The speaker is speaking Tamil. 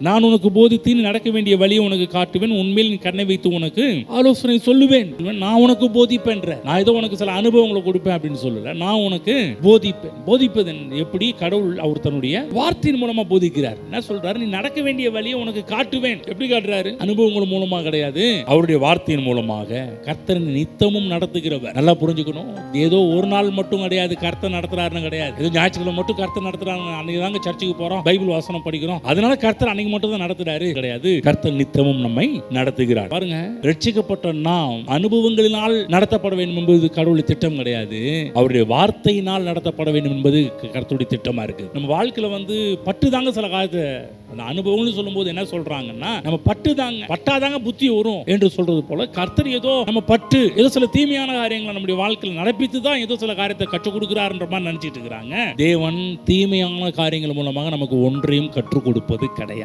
நான் உனக்கு போதித்து நீ நடக்க வேண்டிய வழியை உனக்கு காட்டுவேன், உண்மையில் நீ கண்ணை வைத்து உனக்கு ஆலோசனை சொல்லுவேன். நான் உனக்கு போதிப்பேன்ற, நான் ஏதோ உனக்கு சில அனுபவங்களை கொடுப்பேன் அப்படின்னு சொல்லல, நான் உனக்கு போதிப்பேன். போதிப்பது எப்படி? கடவுள் அவர் தன்னுடைய வார்த்தையின் மூலமா போதிக்கிறார். என்ன சொல்றாரு? நீ நடக்க வேண்டிய வழியை உனக்கு காட்டுவேன். எப்படி காட்டுறாரு? அனுபவங்கள் மூலமா கிடையாது, அவருடைய வார்த்தையின் மூலமாக. கர்த்தர் நித்தமும் நடத்துகிறவர். நல்லா புரிஞ்சுக்கணும். ஏதோ ஒரு நாள் மட்டும் கிடையாது கர்த்தர் நடத்துறாருன்னு கிடையாது. ஏதோ ஞாயிற்றுக்கிழமை மட்டும் கர்த்தர் நடத்துறாங்க, அன்னைக்கு தாங்க சர்ச்சுக்கு போறோம், பைபிள் வாசனம் படிக்கிறோம், அதனால கர்த்தர் அன்னைக்கு மட்டும் தான் நடத்துறாரு கிடையாது. கர்த்தர் நித்தமும் நம்மை நடத்துகிறார். பாருங்க, ரட்சிக்கப்பட்ட நாம் அனுபவங்களினால் நடத்தப்பட வேண்டும் என்பது கடவுளுடைய திட்டம் கிடையாது, அவருடைய வார்த்தையினால் நடத்தப்பட வேண்டும் என்பது கர்த்தருடைய திட்டமா இருக்கு. நம்ம வாழ்க்கையில பட்டுதாங்க சில காலத்தை அந்த அனுபவம்னு சொல்லும்போது என்ன சொல்றாங்கன்னா, நம்ம பட்டாதாங்க புத்தி வரும் என்று சொல்றது போல, கர்த்தர் ஏதோ நம்ம ஏதோ சில தீமையான காரியங்களை நம்முடைய வாழ்க்கையில் நடப்பித்து தான் ஏதோ சில காரியத்தை கற்றுக் கொடுக்கிறார்ன்ற மாதிரி நினைச்சிட்டு இருக்கிறாங்க. தேவன் தீமையான காரியங்கள் மூலமாக நமக்கு ஒன்றையும் கற்றுக் கொடுப்பது கிடையாது.